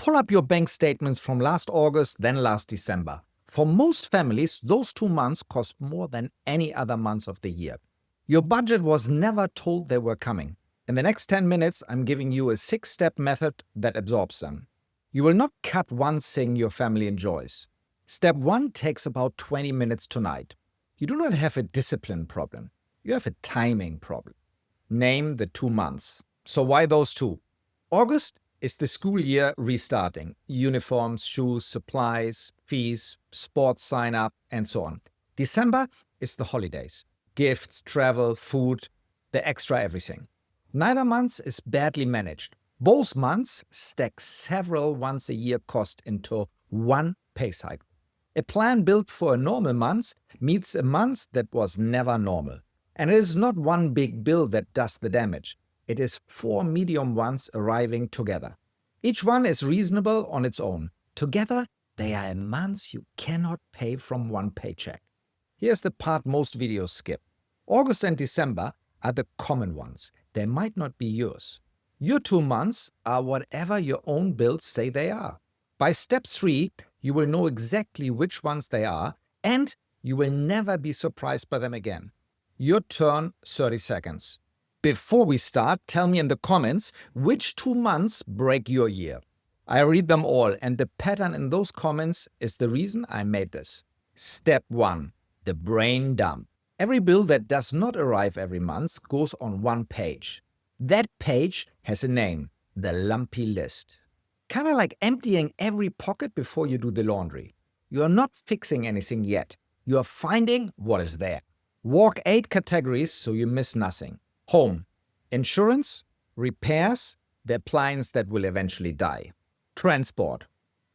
Pull up your bank statements from last August, then last December. For most families, those 2 months cost more than any other months of the year. Your budget was never told they were coming. In the next 10 minutes, I'm giving you a 6-step method that absorbs them. You will not cut one thing your family enjoys. Step 1 takes about 20 minutes tonight. You do not have a discipline problem. You have a timing problem. Name the 2 months. So why those 2? August is the school year restarting. Uniforms, shoes, supplies, fees, sports sign-up, and so on. December is the holidays. Gifts, travel, food, the extra everything. Neither month is badly managed. Both months stack several once-a-year costs into one pay cycle. A plan built for a normal month meets a month that was never normal. And it is not one big bill that does the damage. It is 4 medium ones arriving together. Each one is reasonable on its own. Together, they are a month you cannot pay from one paycheck. Here's the part most videos skip. August and December are the common ones. They might not be yours. Your 2 months are whatever your own bills say they are. By step 3, you will know exactly which ones they are, and you will never be surprised by them again. Your turn, 30 seconds. Before we start, tell me in the comments which 2 months break your year. I read them all, and the pattern in those comments is the reason I made this. Step 1. The brain dump. Every bill that does not arrive every month goes on one page. That page has a name, the lumpy list. Kind of like emptying every pocket before you do the laundry. You are not fixing anything yet. You are finding what is there. Walk 8 categories so you miss nothing. Home, insurance, repairs, the appliance that will eventually die. Transport,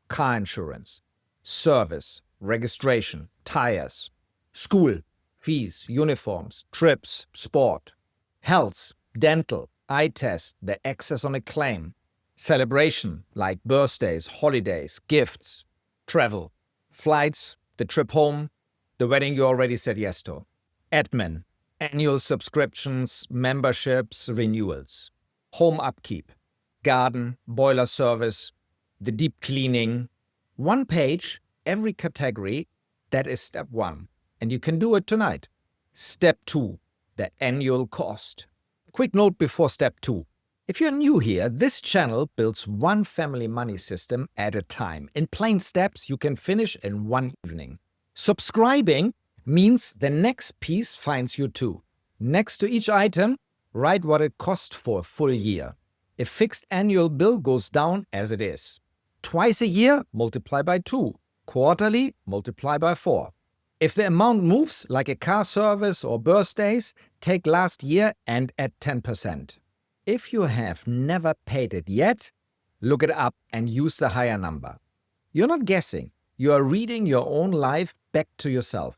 car insurance. Service, registration, tires. School, fees, uniforms, trips, sport. Health, dental, eye test, the excess on a claim. Celebration, like birthdays, holidays, gifts. Travel, flights, the trip home, the wedding you already said yes to. Admin, annual subscriptions, memberships, renewals. Home upkeep, garden, boiler service, the deep cleaning. One page, every category, that is step 1. And you can do it tonight. Step 2, the annual cost. Quick note before step 2. If you're new here, this channel builds one family money system at a time. In plain steps you can finish in one evening. Subscribing means the next piece finds you too. Next to each item, write what it cost for a full year. A fixed annual bill goes down as it is. Twice a year, multiply by 2. Quarterly, multiply by 4. If the amount moves, like a car service or birthdays, take last year and add 10%. If you have never paid it yet, look it up and use the higher number. You're not guessing. You are reading your own life back to yourself.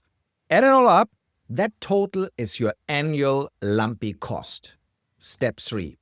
Add it all up, that total is your annual lumpy cost. Step 3.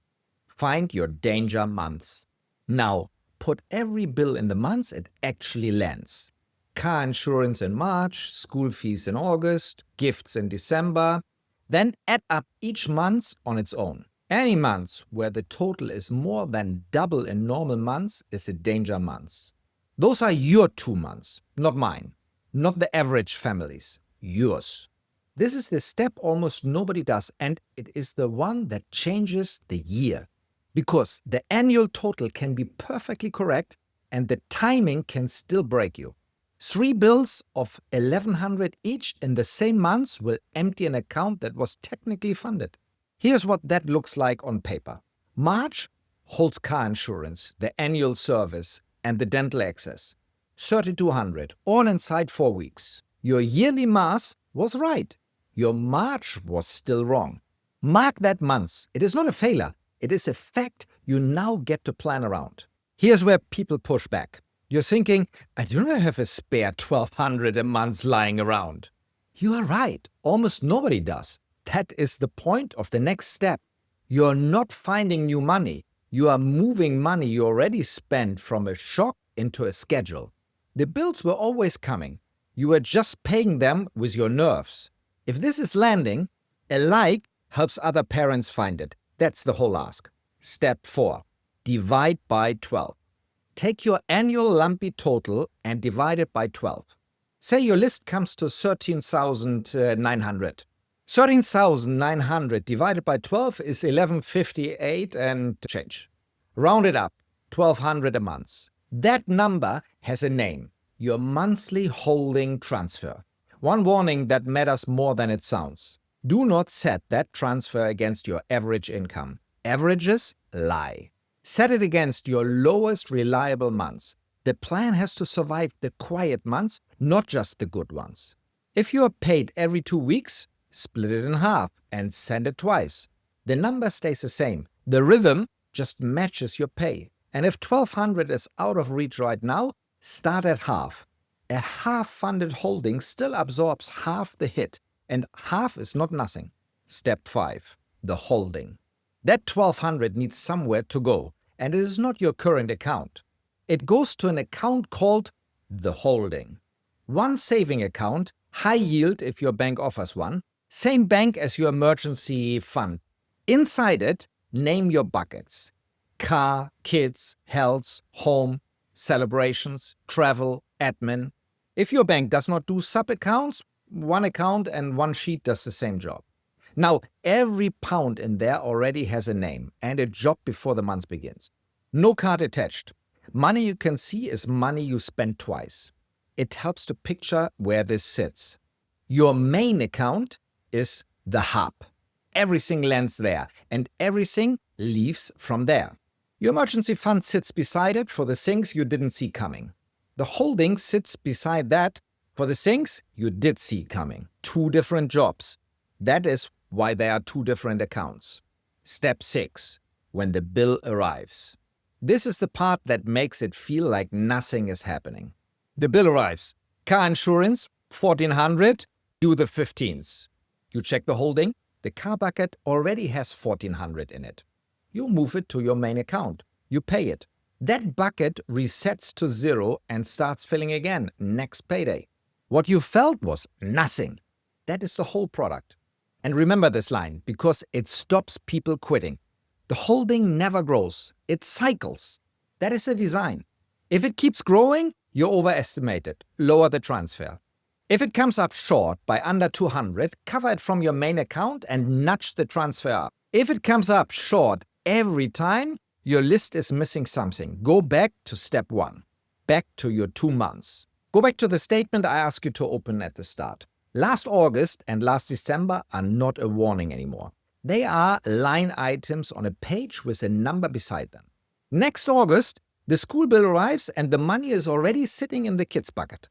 Find your danger months. Now, put every bill in the months it actually lands. Car insurance in March, school fees in August, gifts in December. Then add up each month on its own. Any month where the total is more than double in normal months is a danger month. Those are your 2 months, not mine. Not the average family's, yours. This is the step almost nobody does, and it is the one that changes the year. Because the annual total can be perfectly correct and the timing can still break you. 3 bills of $1,100 each in the same month will empty an account that was technically funded. Here's what that looks like on paper. March holds car insurance, the annual service, and the dental access. $3,200, all inside 4 weeks. Your yearly math was right. Your March was still wrong. Mark that month. It is not a failure. It is a fact you now get to plan around. Here's where people push back. You're thinking, I do not have a spare $1,200 a month lying around. You are right. Almost nobody does. That is the point of the next step. You're not finding new money. You are moving money you already spent from a shock into a schedule. The bills were always coming. You were just paying them with your nerves. If this is landing, a like helps other parents find it. That's the whole ask. Step 4. Divide by 12. Take your annual lumpy total and divide it by 12. Say your list comes to 13,900. 13,900 divided by 12 is 1158 and change. Round it up, 1,200 a month. That number has a name, your monthly holding transfer. One warning that matters more than it sounds. Do not set that transfer against your average income. Averages lie. Set it against your lowest reliable months. The plan has to survive the quiet months, not just the good ones. If you are paid every 2 weeks, split it in half and send it twice. The number stays the same. The rhythm just matches your pay. And if 1,200 is out of reach right now, start at half. A half-funded holding still absorbs half the hit, and half is not nothing. Step 5. The holding. That 1,200 needs somewhere to go, and it is not your current account. It goes to an account called the holding. One saving account, high yield if your bank offers one, same bank as your emergency fund. Inside it, name your buckets. Car, kids, health, home, celebrations, travel, admin. If your bank does not do sub-accounts, one account and one sheet does the same job. Now, every pound in there already has a name and a job before the month begins. No card attached. Money you can see is money you spent twice. It helps to picture where this sits. Your main account is the hub. Everything lands there and everything leaves from there. Your emergency fund sits beside it for the things you didn't see coming. The holding sits beside that for the things you did see coming. 2 different jobs. That is why there are 2 different accounts. Step 6. When the bill arrives. This is the part that makes it feel like nothing is happening. The bill arrives. Car insurance, 1,400, due the 15th. You check the holding. The car bucket already has 1,400 in it. You move it to your main account. You pay it. That bucket resets to 0 and starts filling again next payday. What you felt was nothing. That is the whole product. And remember this line, because it stops people quitting. The holding never grows. It cycles. That is the design. If it keeps growing, you overestimate it. Lower the transfer. If it comes up short by under 200, cover it from your main account and nudge the transfer up. If it comes up short every time, your list is missing something. Go back to step 1. Back to your 2 months. Go back to the statement I asked you to open at the start. Last August and last December are not a warning anymore. They are line items on a page with a number beside them. Next August, the school bill arrives and the money is already sitting in the kids' bucket.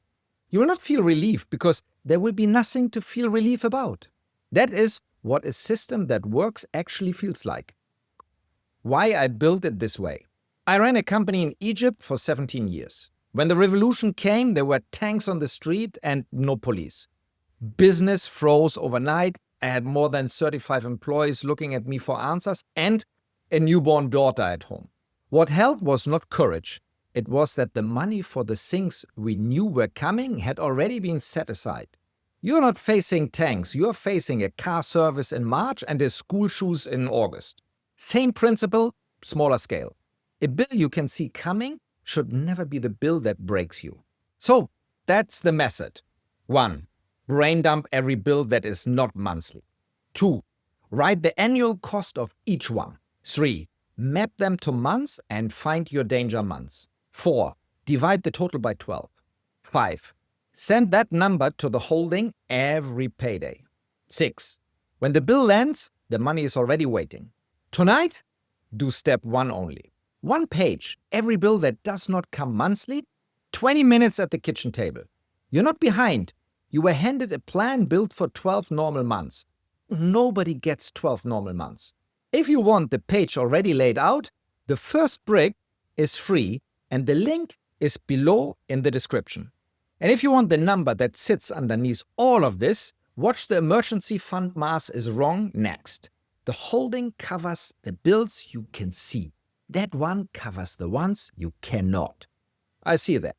You will not feel relief because there will be nothing to feel relief about. That is what a system that works actually feels like. Why I built it this way. I ran a company in Egypt for 17 years. When the revolution came, there were tanks on the street and no police. Business froze overnight. I had more than 35 employees looking at me for answers and a newborn daughter at home. What held was not courage. It was that the money for the things we knew were coming had already been set aside. You're not facing tanks. You're facing a car service in March and a school shoes in August. Same principle, smaller scale. A bill you can see coming should never be the bill that breaks you. So that's the method. 1. Brain dump every bill that is not monthly. 2. Write the annual cost of each one. 3. Map them to months and find your danger months. 4. Divide the total by 12. 5. Send that number to the holding every payday. 6. When the bill lands, the money is already waiting. Tonight, do step 1 only. 1 page, every bill that does not come monthly, 20 minutes at the kitchen table. You're not behind. You were handed a plan built for 12 normal months. Nobody gets 12 normal months. If you want the page already laid out, the first brick is free and the link is below in the description. And if you want the number that sits underneath all of this, watch the emergency fund math is wrong next. The holding covers the bills you can see. That one covers the ones you cannot. I see that.